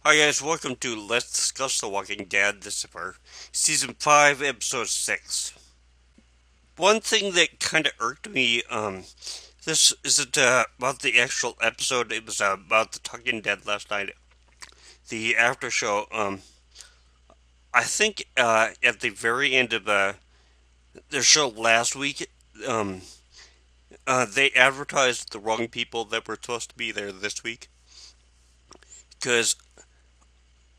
Hi guys, welcome to Let's Discuss The Walking Dead. This is for Season 5, Episode 6. One thing that kind of irked me, this isn't about the actual episode, it was about The Talking Dead last night, the after show. I think at the very end of their show last week, um, they advertised the wrong people that were supposed to be there this week. Because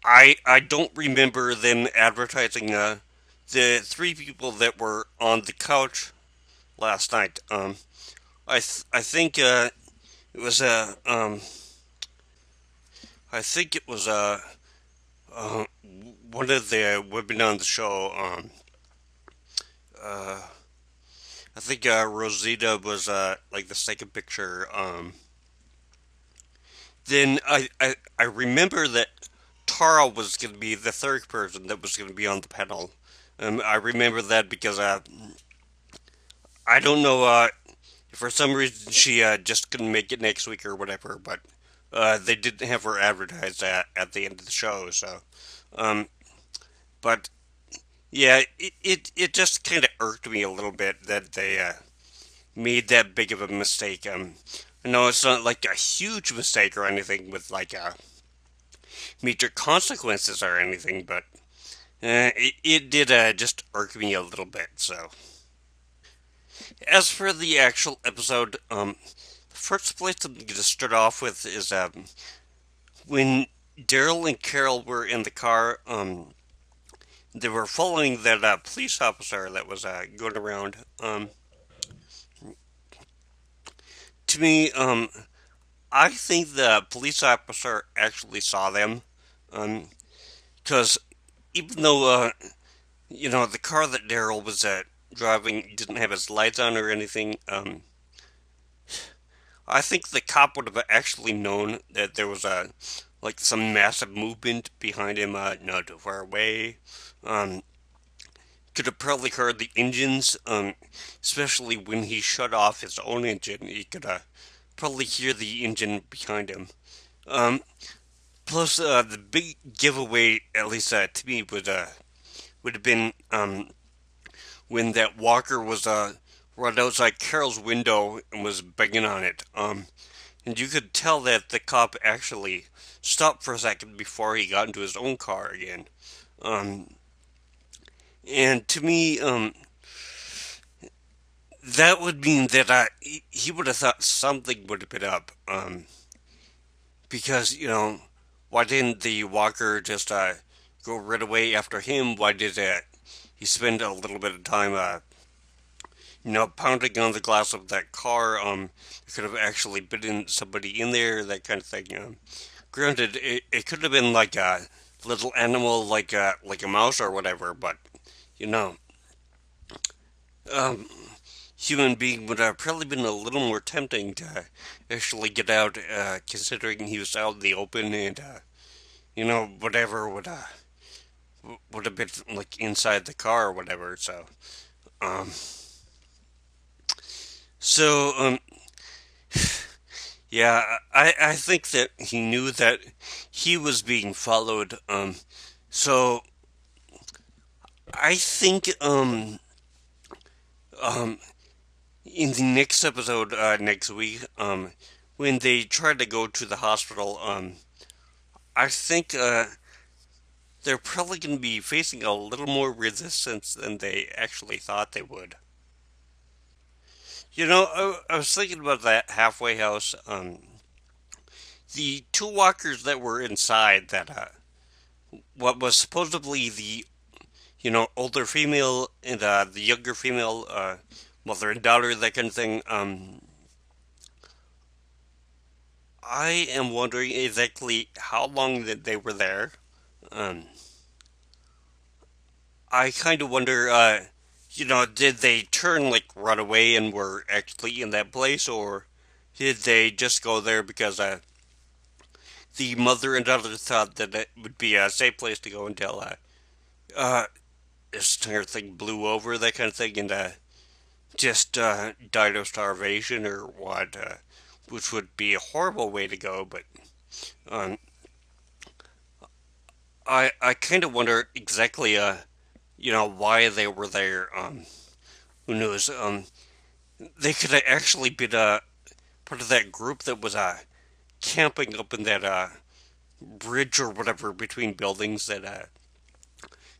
I don't remember them advertising the three people that were on the couch last night. I think it was I think it was uh, one of the women on the show. Uh, I think Rosita was like the second picture. Then I remember that Tara was going to be the third person that was going to be on the panel. I remember that because I don't know for some reason she just couldn't make it next week or whatever, but they didn't have her advertised at the end of the show. So, um, but yeah, it just kind of irked me a little bit that they made that big of a mistake. I know it's not like a huge mistake or anything with like major consequences or anything, but it did just irk me a little bit. So, as for the actual episode, the first place I'm going to start off with is when Daryl and Carol were in the car. They were following that police officer that was going around. To me, I think the police officer actually saw them, because even though the car that Daryl was driving didn't have his lights on or anything, I think the cop would have actually known that there was like some massive movement behind him, not too far away. Um, could have probably heard the engines, especially when he shut off his own engine. He could probably hear the engine behind him. Um, plus, the big giveaway, at least to me, would have been when that walker was right outside Carol's window and was banging on it. And you could tell that the cop actually stopped for a second before he got into his own car again. Um, and to me, that would mean that he would have thought something would have been up. Because why didn't the walker just go right away after him? Why did he spend a little bit of time pounding on the glass of that car? There could have actually been somebody in there, that kind of thing. Granted, it could have been like a little animal, like a mouse or whatever, but you know, um, human being would have probably been a little more tempting to actually get out, considering he was out in the open and whatever would have been like inside the car or whatever. Um, so yeah, I think that he knew that he was being followed. So I think um, in the next episode next week, when they try to go to the hospital, I think they're probably going to be facing a little more resistance than they actually thought they would. I was thinking about that halfway house. The two walkers that were inside that what was supposedly the older female and the younger female, mother and daughter, that kind of thing. I am wondering exactly how long that they were there. Um, I kind of wonder, did they turn like run away and were actually in that place, or did they just go there because the mother and daughter thought that it would be a safe place to go until uh, this entire thing blew over, that kind of thing, and just died of starvation or what, which would be a horrible way to go. But um, I kind of wonder exactly, why they were there. Who knows? They could have actually been part of that group that was camping up in that bridge or whatever between buildings that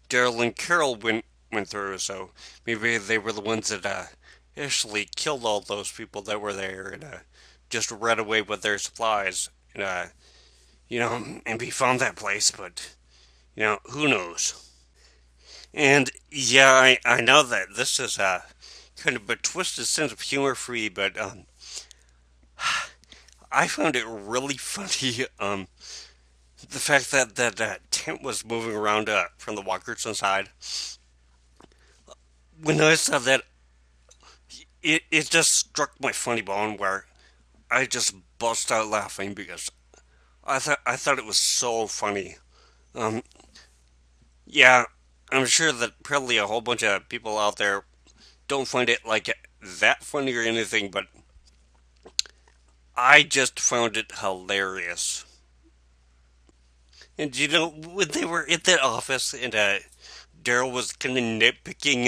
Daryl and Carol went through. So maybe they were the ones that actually killed all those people that were there and just ran away with their supplies. And and we found that place, but who knows? And yeah, I know that this is kind of a twisted sense of humor for me, but I found it really funny. The fact that that tent was moving around from the walkers inside. When I saw that, it just struck my funny bone where I just bust out laughing because I thought it was so funny. Um, yeah, I'm sure that probably a whole bunch of people out there don't find it like that funny or anything, but I just found it hilarious. And when they were in that office and Daryl was kind of nitpicking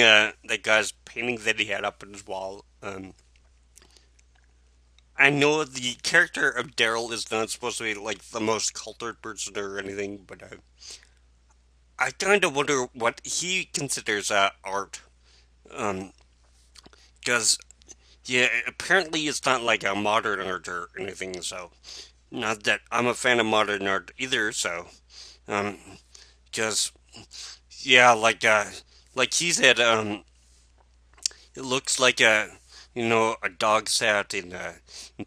that guy's painting that he had up in his wall. I know the character of Daryl is not supposed to be like the most cultured person or anything, but I kind of wonder what he considers art. Um, because yeah, apparently it's not like a modern art or anything. So not that I'm a fan of modern art either. So um, because yeah, like he said, it looks like a dog sat and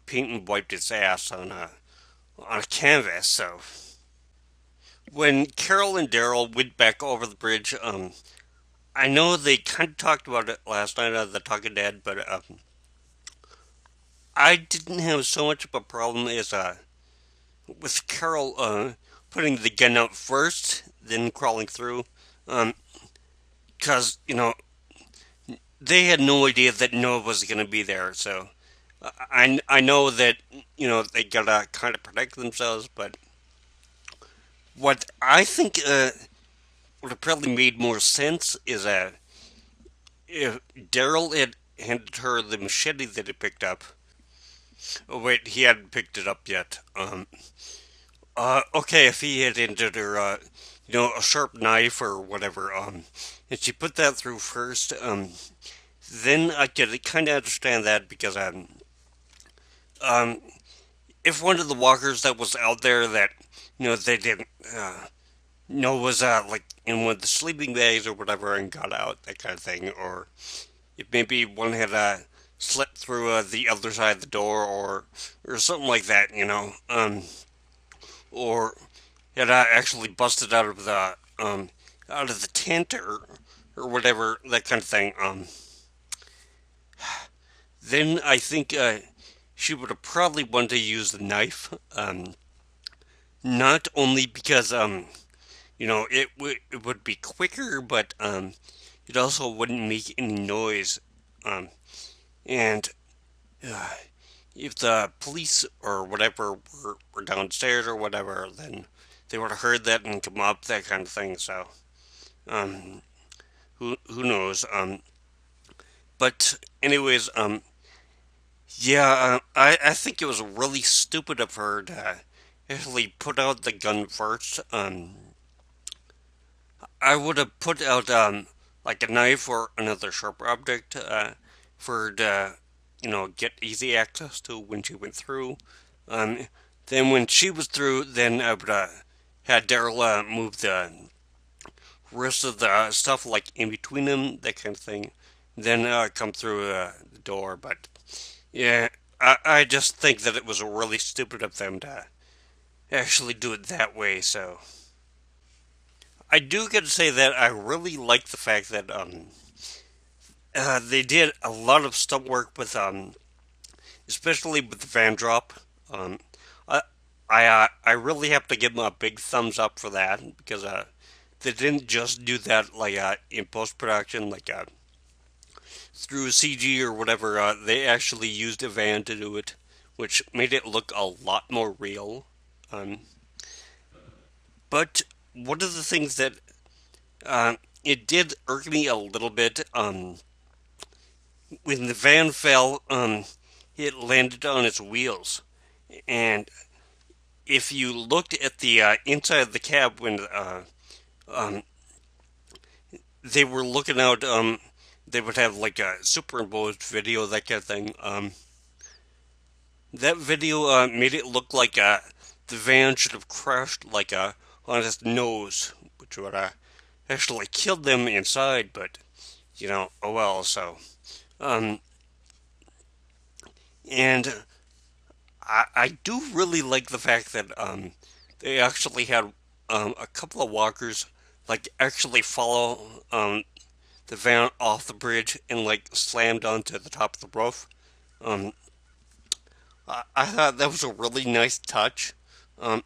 paint and wiped its ass on a canvas. So when Carol and Daryl went back over the bridge, I know they kind of talked about it last night on the Talking Dead, but I didn't have so much of a problem as with Carol putting the gun out first, then crawling through, um, because they had no idea that Noah was going to be there. So I know that they gotta kind of protect themselves, but what I think would have probably made more sense is if Daryl had handed her the machete that he picked up. Oh wait, he hadn't picked it up yet. Okay, if he had handed her, a sharp knife or whatever, and she put that through first, then I could kind of understand that because um, if one of the walkers that was out there that they didn't know was like in one of the sleeping bags or whatever and got out that kind of thing, or if maybe one had slipped through the other side of the door or something like that, or had actually busted out of the tent or whatever that kind of thing. Then I think she would have probably wanted to use the knife. Not only because it would be quicker, but it also wouldn't make any noise. Um, and uh, if the police or whatever were downstairs or whatever, then they would have heard that and come up, that kind of thing. So, um, who knows? But anyways, yeah, I think it was really stupid of her to actually put out the gun first. I would have put out like a knife or another sharp object for her to get easy access to when she went through. Um, then when she was through, then I would had Daryl move the rest of the stuff like in between them, that kind of thing. Then come through the door. But yeah, I just think that it was really stupid of them to actually do it that way. So I do get to say that I really like the fact that they did a lot of stunt work with especially with the van drop. Um, I I really have to give them a big thumbs up for that because they didn't just do that like in post production like through CG or whatever. They actually used a van to do it, which made it look a lot more real. Um, but one of the things that uh, it did irk me a little bit when the van fell. It landed on its wheels, and if you looked at the inside of the cab when um, they were looking out, they would have like a superimposed video, that kind of thing. That video made it look like the van should have crashed like on its nose, which would actually killed them inside. But oh well. So, um, and I do really like the fact that they actually had a couple of walkers like actually follow the van off the bridge and like slammed onto the top of the roof. Um, I thought that was a really nice touch. Um,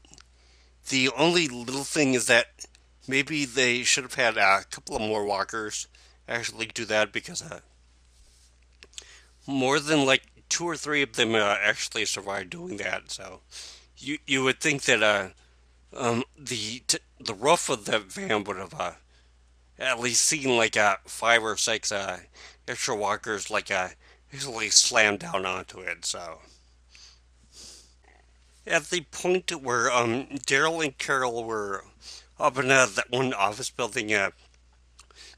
the only little thing is that maybe they should have had a couple of more walkers actually do that, because more than like two or three of them actually survived doing that. So you would think that the roof of the van would have at least seen like five or six extra walkers like actually slammed down onto it. So at the point where Daryl and Carol were up in that one office building,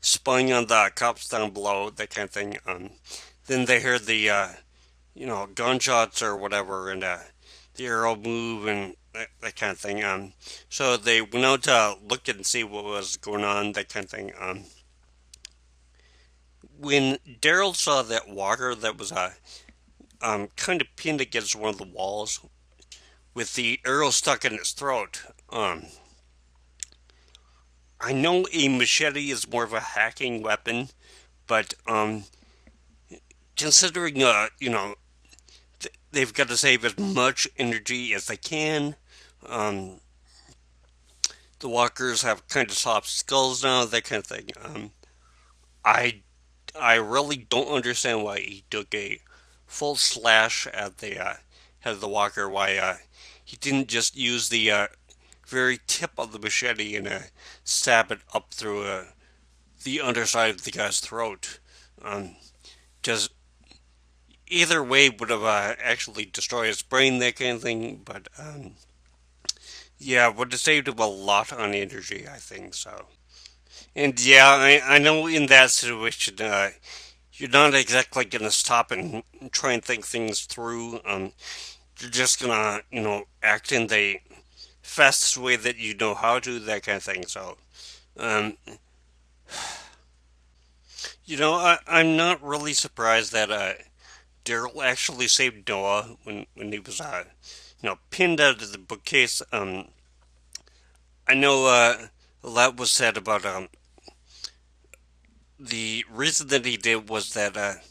spying on the cops down below, that kind of thing. Then they heard the gunshots or whatever, and the arrow move and that kind of thing. So they went out to look and see what was going on, that kind of thing. When Daryl saw that walker that was kind of pinned against one of the walls with the arrow stuck in its throat, I know a machete is more of a hacking weapon, but considering they've got to save as much energy as they can. Um, the walkers have kind of soft skulls now, that kind of thing. I I really don't understand why he took a full slash at the head of the walker. Why he didn't just use the very tip of the machete and stab it up through the underside of the guy's throat. Because either way would have actually destroyed his brain, that kind of thing. But yeah, would have saved him a lot on energy, I think so. And yeah, I know in that situation, you're not exactly gonna stop and try and think things through. You're just gonna, act in the fastest way that you know how to, that kind of thing. So, um, I'm not really surprised that Daryl actually saved Noah when he was, pinned out of the bookcase. I know a lot was said about the reason that he did was that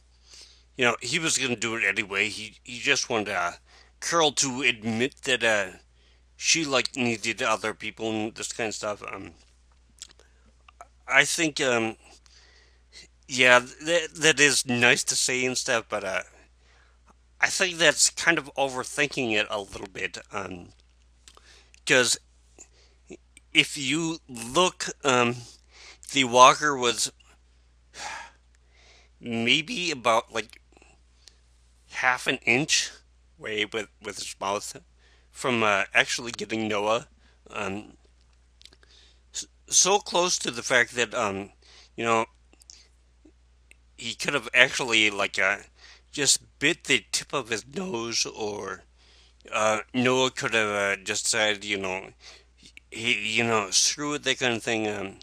he was going to do it anyway. He just wanted Carol to admit that she like needed other people and this kind of stuff. I think yeah, that is nice to say and stuff, but I think that's kind of overthinking it a little bit. Because if you look, the walker was maybe about like half an inch away with his mouth from actually getting Noah. Um, so close to the fact that you know, he could have actually like just bit the tip of his nose, or Noah could have just said, screw it, that kind of thing.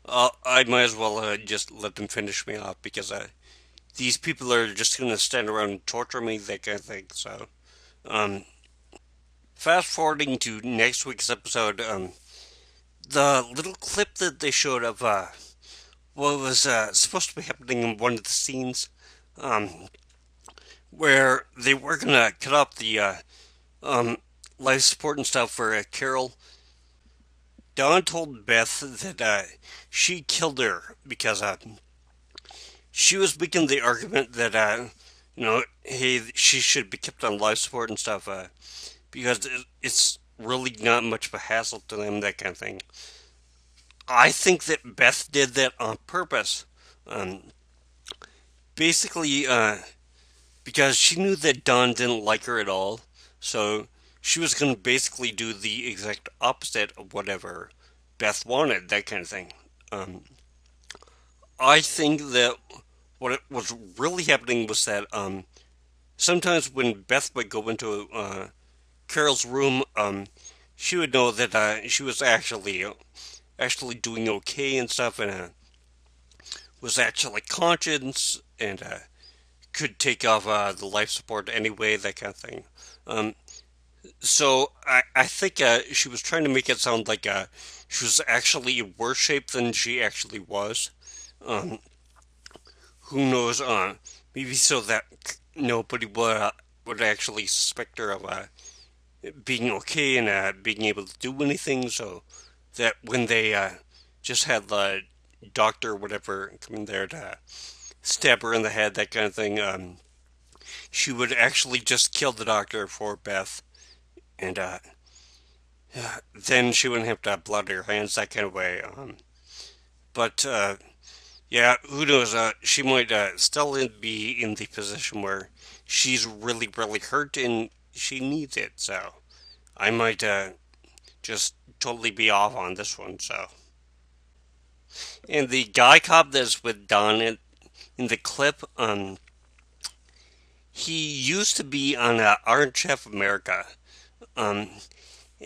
I might as well just let them finish me off, because these people are just gonna stand around and torture me, that kind of thing. So, um, fast forwarding to next week's episode, the little clip that they showed of what was supposed to be happening in one of the scenes, um, where they were gonna cut off the um, life support and stuff for Carol. Dawn told Beth that she killed her because she was making the argument that hey, she should be kept on life support and stuff, because it's really not much of a hassle to them, that kind of thing. I think that Beth did that on purpose. Um, basically, because she knew that Don didn't like her at all, so she was going to basically do the exact opposite of whatever Beth wanted, that kind of thing. Um, I think that what was really happening was that sometimes when Beth would go into Carol's room, she would know that she was actually doing okay and stuff, and was actually conscious and could take off the life support anyway, that kind of thing. Um, so I think she was trying to make it sound like she was actually in worse shape than she actually was. Um, who knows? Maybe so that nobody would actually suspect her of being okay and being able to do anything. So that when they just had the doctor or whatever come in there to stab her in the head, that kind of thing, she would actually just kill the doctor for Beth, and then she wouldn't have to have blood on her hands, that kind of way. But yeah, who knows? She might still be in the position where she's really, really hurt and she needs it. So I might just totally be off on this one. So, and the guy cop that's with Don in the clip, he used to be on Iron Chef America, um,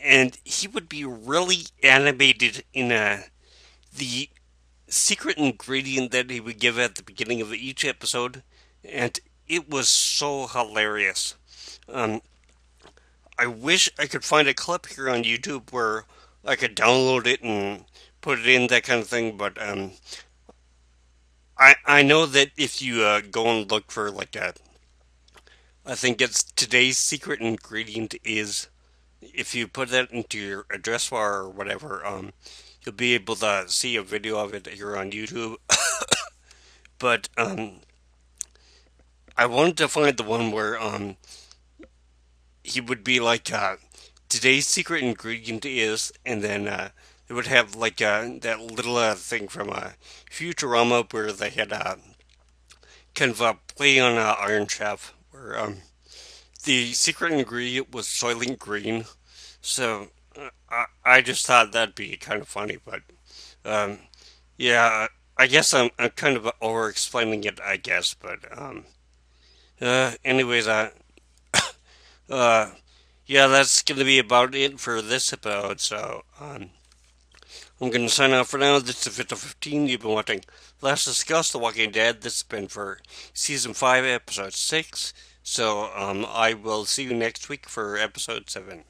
and he would be really animated in the secret ingredient that he would give at the beginning of each episode, and it was so hilarious. Um, I wish I could find a clip here on YouTube where I could download it and put it in, that kind of thing, but I know that if you go and look for like I think it's today's secret ingredient is, if you put that into your address bar or whatever, you'll be able to see a video of it here on YouTube. But I wanted to find the one where he would be like, today's secret ingredient is, and then it would have like that little thing from Futurama where they had kind of a play on Iron Chef, where the secret ingredient was Soylent Green. So I just thought that'd be kind of funny, but um, yeah, I guess I'm kind of over explaining it, I guess, but anyways, uh, yeah, that's gonna be about it for this episode. So I'm gonna sign off for now. This is Victor 15. You've been watching Let's Discuss The Walking Dead. This has been for season 5, episode 6. So I will see you next week for episode 7.